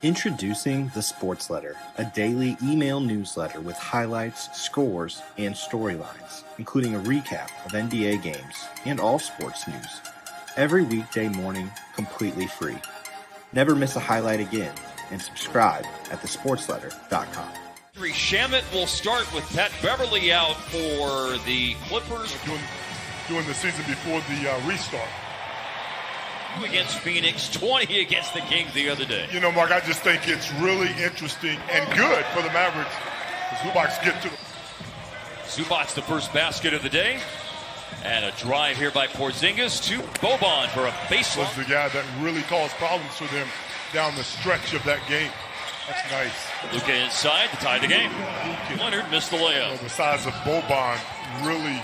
Introducing the Sports Letter, a daily email newsletter with highlights, scores, and storylines, including a recap of NBA games and all sports news. Every weekday morning, completely free. Never miss a highlight again, and subscribe at thesportsletter.com. Shamet will start with Pat Beverly out for the Clippers. Doing the season before the restart. Against Phoenix, 20 against the Kings the other day. You know, Mark, I just think it's really interesting and good for the Mavericks as Zubac get to the... Zubac the first basket of the day. And a drive here by Porzingis to Boban for a baseline. Was the guy that really caused problems for them down the stretch of that game. That's nice. Luka inside to tie the game. Leonard missed the layup. You know, the size of Boban really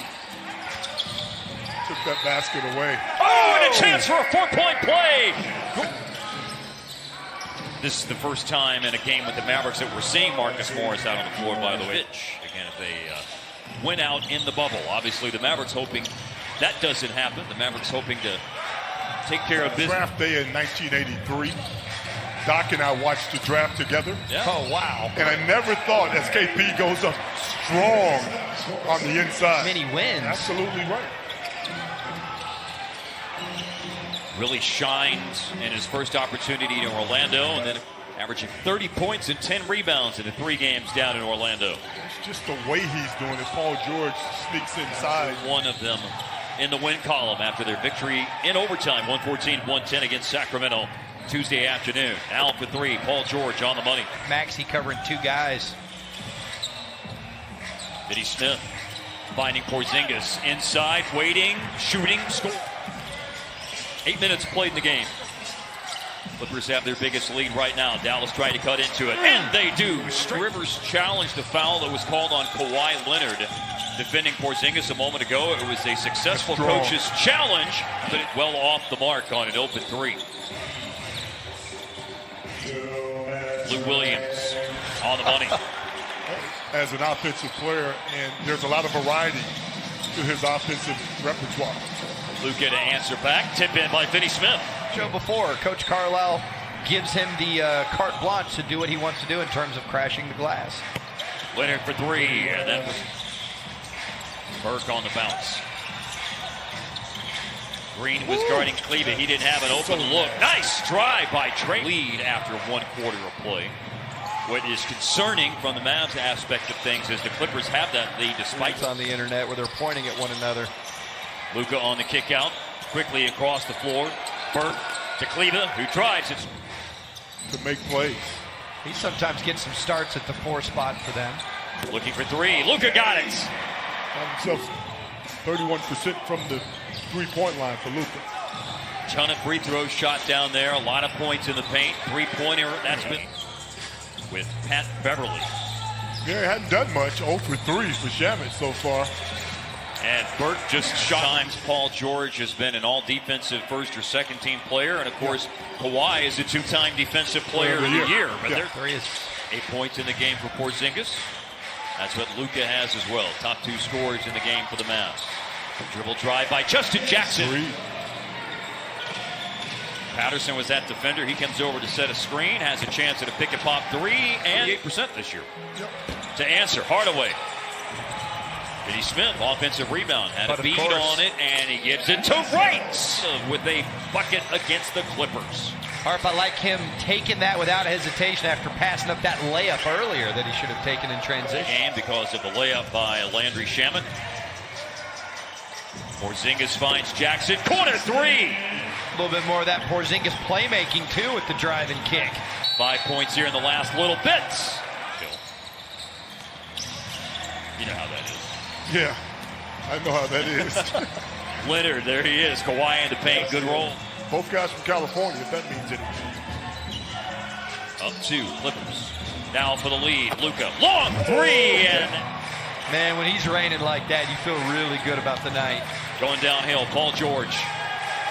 took that basket away. Oh, and a chance for a 4-point play. This is the first time in a game with the Mavericks that we're seeing Marcus Morris out on the floor, by the way. Again, if they win out in the bubble. Obviously, the Mavericks hoping that doesn't happen. The Mavericks hoping to take care of business. Draft day in 1983. Doc and I watched the draft together. Yeah. Oh, wow. And I never thought as KP goes up strong on the inside. Many wins. Absolutely right. Really shined in his first opportunity in Orlando, and then averaging 30 points and 10 rebounds in the 3 games down in Orlando. It's just the way he's doing it. Paul George sneaks inside. One of them in the win column after their victory in overtime, 114-110 against Sacramento Tuesday afternoon. Al for 3, Paul George on the money. Maxey covering 2 guys. Vinny Smith finding Porzingis inside, waiting, shooting, score. 8 minutes played in the game. Clippers have their biggest lead right now. Dallas trying to cut into it, and they do. Rivers challenged the foul that was called on Kawhi Leonard. Defending Porzingis a moment ago, it was a successful coach's challenge, but it well off the mark on an open 3. Lou Williams on the money. As an offensive player, and there's a lot of variety to his offensive repertoire. Luka to answer back. Tip in by Vinny Smith. Show before, Coach Carlisle gives him the carte blanche to do what he wants to do in terms of crashing the glass. Leonard for 3, and then Burke on the bounce. Green was guarding Cleveland. He didn't have an open look. Nice drive by Trey. Lead after 1 quarter of play. What is concerning from the Mavs aspect of things is the Clippers have that lead despite... It's on the internet where they're pointing at one another. Luka on the kick out, quickly across the floor. Burke to Cleveland, who drives it. To make plays. He sometimes gets some starts at the 4 spot for them. Looking for 3, Luka got it. Himself 31% from the 3-point line for Luka. Ton of free throws shot down there, a lot of points in the paint. 3-pointer, that's been with Pat Beverly. Yeah, he hadn't done much. 0 for 3 for Shamet so far. And Burke just shot. Times Paul George has been an all-defensive first or second team player. And, of course, Kawhi is a 2-time defensive player of the year. But there is 8 points in the game for Porzingis. That's what Luka has as well. Top 2 scorers in the game for the Mavs. Dribble drive by Justin Jackson. Patterson was that defender. He comes over to set a screen. Has a chance at a pick and pop 3. And 8% this year. To answer, Hardaway. Vinny Smith, offensive rebound, had a beat on it, and he gives it to Wright with a bucket against the Clippers. Harp, I like him taking that without hesitation after passing up that layup earlier that he should have taken in transition. And because of the layup by Landry Shamet. Porzingis finds Jackson, corner 3. A little bit more of that Porzingis playmaking, too, with the drive and kick. 5 points here in the last little bit. You know how that is. Yeah, I know how that is. Leonard, there he is. Kawhi in the paint, good roll. Both guys from California, if that means anything. Up 2, Clippers. Now for the lead, Luka. Long 3, and... Man, when he's raining like that, you feel really good about the night. Going downhill, Paul George.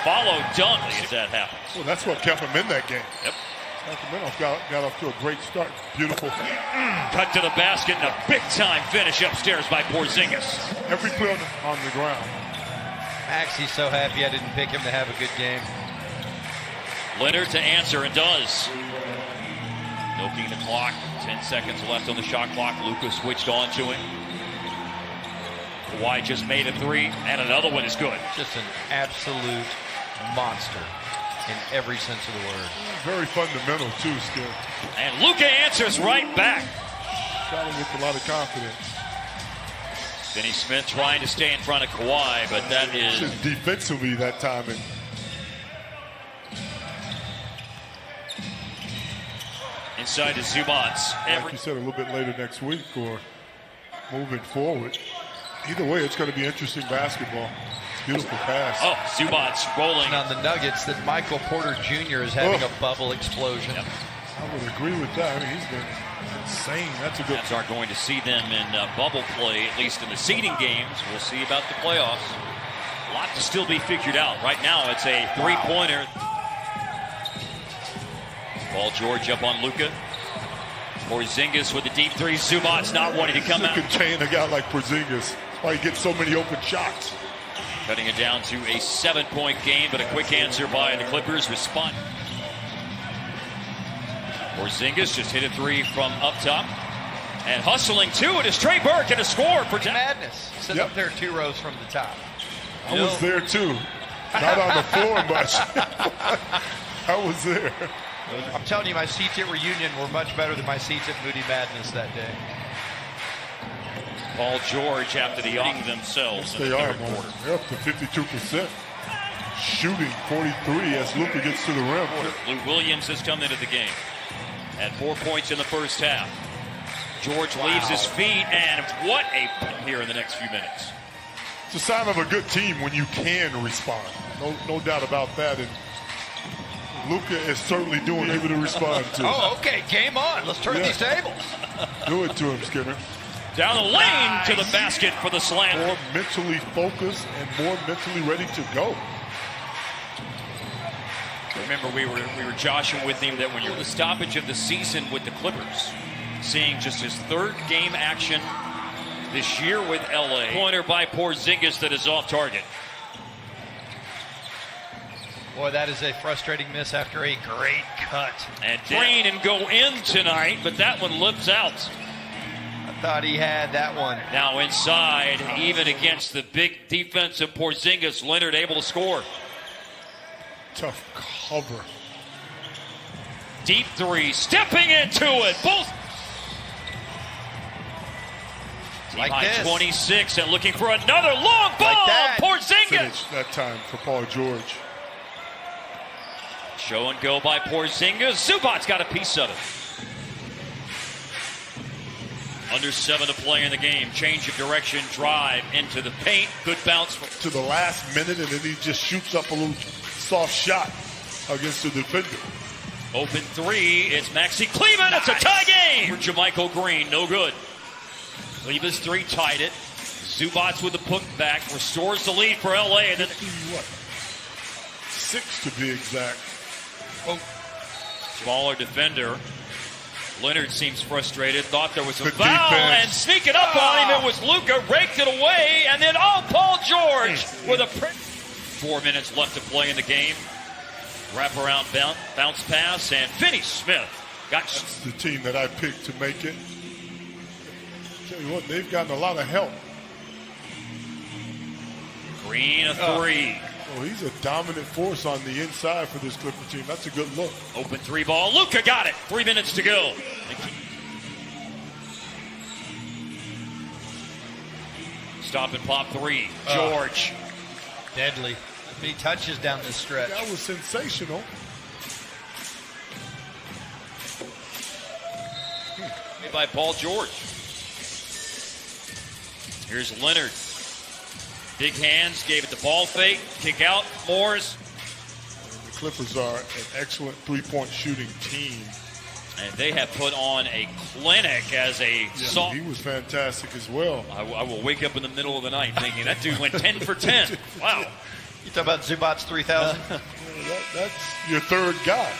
Followed dunk as that happens. Well, that's what kept him in that game. Yep. Sacramento got off to a great start. Beautiful. Cut to the basket and a big-time finish upstairs by Porzingis. Every play on the ground. Maxey's so happy I didn't pick him to have a good game. Leonard to answer, and does. milking the clock. 10 seconds left on the shot clock. Luka switched on to him. Kawhi just made a three, and another one is good. Just an absolute monster in every sense of the word. Very fundamental, too, Skip. And Luka answers right back. Shot him with a lot of confidence. Finney Smith trying to stay in front of Kawhi, but that is... Just defensively that time. And inside to Zubac. like you said, a little bit later next week or moving forward. Either way, it's going to be interesting basketball. It's a beautiful pass. Oh, Zubac rolling. On the Nuggets that Michael Porter Jr. is having a bubble explosion. I would agree with that. I mean, he's been insane. That's a good. Cavs aren't going to see them in bubble play, at least in the seeding games. We'll see about the playoffs. A lot to still be figured out. Right now, it's a three-pointer. Paul George up on Luka. Porzingis with the deep three. Zubac not wanting to come out. Contain a guy like Porzingis. Why he gets so many open shots. Cutting it down to a 7-point game, but a quick answer by the Clippers. Respond. Porzingis just hit a three from up top. And hustling to it is Trey Burke, and a score for Madness. Sitting up there 2 rows from the top. I was there too. Not on the floor much. I was there. I'm telling you, my seats at Reunion were much better than my seats at Moody Madness that day. Paul George after the off themselves. Yes, they are. They're up to 52%. Shooting 43 as Luka gets to the rim. Lou Williams has come into the game. Had 4 points in the first half. George leaves his feet, and what a here in the next few minutes. It's a sign of a good team when you can respond. No doubt about that. And Luka is certainly doing able to respond to. Oh, okay. Game on. Let's turn these tables. Do it to him, Skinner. Down the lane to the basket for the slam. More mentally focused and more mentally ready to go. Remember, we were joshing with him that when you're the stoppage of the season with the Clippers, seeing just his 3rd game action this year with LA. Pointer by Porzingis that is off target. Boy, that is a frustrating miss after a great cut. And drain and go in tonight, but that one lips out. I thought he had that one. Now inside, even against the big defensive Porzingis, Leonard able to score. Tough cover. Deep three, stepping into it. Both. Like High this. 26 and looking for another long ball. Like that. Porzingis. Finish that time for Paul George. Show and go by Porzingis. Zubac's got a piece of it. Under 7 to play in the game. Change of direction, drive into the paint. Good bounce. To the last minute, and then he just shoots up a little soft shot against the defender. Open three. It's Maxi Kleber. It's a tie game. For JaMychal Green. No good. Kleber's three tied it. Zubac with the putback. Restores the lead for LA. And then 6 to be exact. Smaller defender. Leonard seems frustrated. Thought there was a Good foul. defense. And sneaking up on him, it was Luka. Raked it away. And then, Paul George with a 4 minutes left to play in the game. Wraparound bounce pass. And Finney Smith got. That's the team that I picked to make it. Tell you what, they've gotten a lot of help. Green a three. Oh, he's a dominant force on the inside for this Clipper team. That's a good look. Open three ball. Luka got it. 3 minutes to go. Stop and pop three. George. Deadly. He touches down the stretch. That was sensational. By Paul George. Here's Leonard. Big hands, gave it the ball fake, kick out, Moores. The Clippers are an excellent three-point shooting team. And they have put on a clinic as a soft. He was fantastic as well. I will wake up in the middle of the night thinking that dude went 10 for 10. Wow. You talk about Zubac's 3,000? That's your third guy.